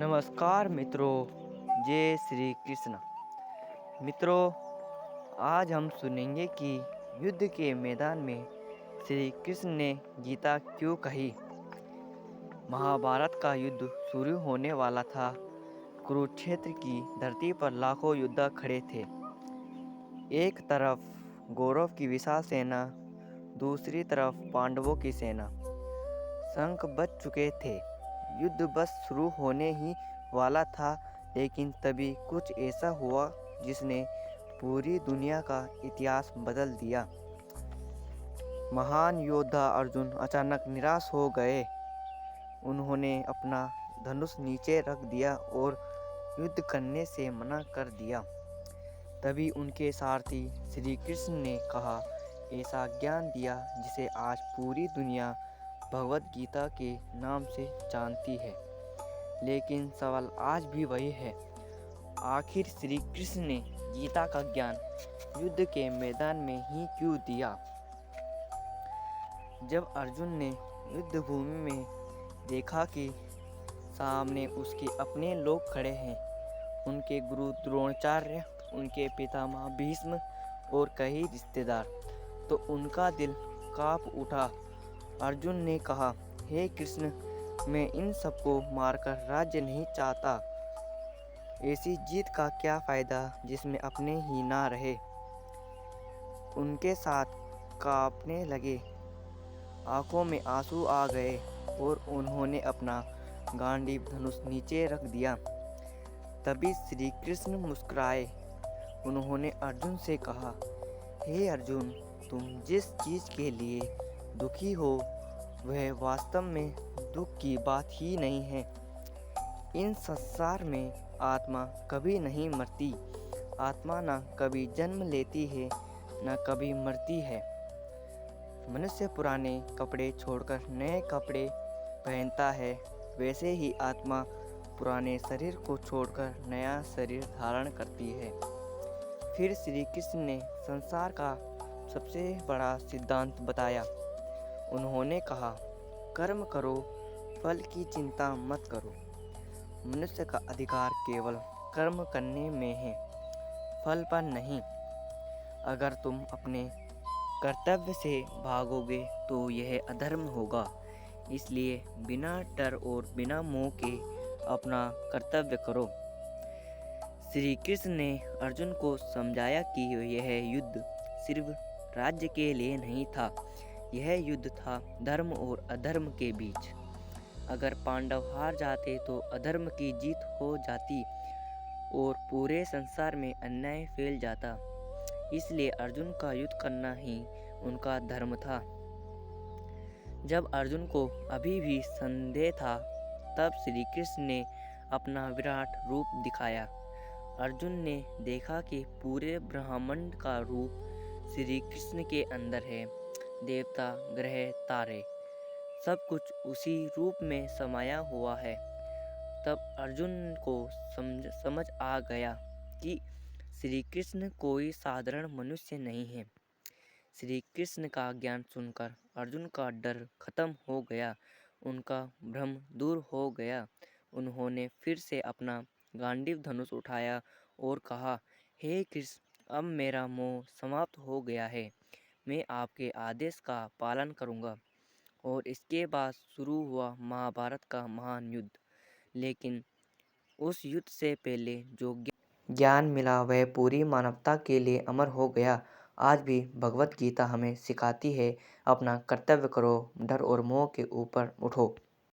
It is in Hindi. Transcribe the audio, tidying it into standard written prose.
नमस्कार मित्रों, जय श्री कृष्ण। मित्रों, आज हम सुनेंगे कि युद्ध के मैदान में श्री कृष्ण ने गीता क्यों कही। महाभारत का युद्ध शुरू होने वाला था। कुरुक्षेत्र की धरती पर लाखों योद्धा खड़े थे। एक तरफ कौरव की विशाल सेना, दूसरी तरफ पांडवों की सेना। शंख बज चुके थे। युद्ध बस शुरू होने ही वाला था, लेकिन तभी कुछ ऐसा हुआ जिसने पूरी दुनिया का इतिहास बदल दिया। महान योद्धा अर्जुन अचानक निराश हो गए। उन्होंने अपना धनुष नीचे रख दिया और युद्ध करने से मना कर दिया। तभी उनके सारथी श्री कृष्ण ने कहा, ऐसा ज्ञान दिया जिसे आज पूरी दुनिया भगवत गीता के नाम से जानती है। लेकिन सवाल आज भी वही है, आखिर श्री कृष्ण ने गीता का ज्ञान युद्ध के मैदान में ही क्यों दिया। जब अर्जुन ने युद्ध भूमि में देखा कि सामने उसके अपने लोग खड़े हैं, उनके गुरु द्रोणाचार्य, उनके पितामह भीष्म और कई रिश्तेदार, तो उनका दिल कांप उठा। अर्जुन ने कहा, हे कृष्ण, मैं इन सबको मारकर राज्य नहीं चाहता। ऐसी जीत का क्या फ़ायदा जिसमें अपने ही ना रहे। उनके साथ कांपने लगे, आंखों में आंसू आ गए और उन्होंने अपना गांडीव धनुष नीचे रख दिया। तभी श्री कृष्ण मुस्कुराए। उन्होंने अर्जुन से कहा, हे अर्जुन, तुम जिस चीज़ के लिए दुखी हो वह वास्तव में दुख की बात ही नहीं है। इन संसार में आत्मा कभी नहीं मरती। आत्मा न कभी जन्म लेती है, न कभी मरती है। मनुष्य पुराने कपड़े छोड़कर नए कपड़े पहनता है, वैसे ही आत्मा पुराने शरीर को छोड़कर नया शरीर धारण करती है। फिर श्री कृष्ण ने संसार का सबसे बड़ा सिद्धांत बताया। उन्होंने कहा, कर्म करो, फल की चिंता मत करो। मनुष्य का अधिकार केवल कर्म करने में है, फल पर नहीं। अगर तुम अपने कर्तव्य से भागोगे तो यह अधर्म होगा। इसलिए बिना डर और बिना मोह के अपना कर्तव्य करो। श्री कृष्ण ने अर्जुन को समझाया कि यह युद्ध सिर्फ राज्य के लिए नहीं था, यह युद्ध था धर्म और अधर्म के बीच। अगर पांडव हार जाते तो अधर्म की जीत हो जाती और पूरे संसार में अन्याय फैल जाता। इसलिए अर्जुन का युद्ध करना ही उनका धर्म था। जब अर्जुन को अभी भी संदेह था, तब श्री कृष्ण ने अपना विराट रूप दिखाया। अर्जुन ने देखा कि पूरे ब्रह्मांड का रूप श्री कृष्ण के अंदर है। देवता, ग्रह, तारे, सब कुछ उसी रूप में समाया हुआ है। तब अर्जुन को समझ आ गया कि श्री कृष्ण कोई साधारण मनुष्य नहीं है। श्री कृष्ण का ज्ञान सुनकर अर्जुन का डर खत्म हो गया, उनका भ्रम दूर हो गया। उन्होंने फिर से अपना गांडीव धनुष उठाया और कहा, हे कृष्ण, अब मेरा मोह समाप्त हो गया है। मैं आपके आदेश का पालन करूंगा। और इसके बाद शुरू हुआ महाभारत का महान युद्ध। लेकिन उस युद्ध से पहले जो ज्ञान मिला वह पूरी मानवता के लिए अमर हो गया। आज भी भगवत गीता हमें सिखाती है, अपना कर्तव्य करो, डर और मोह के ऊपर उठो।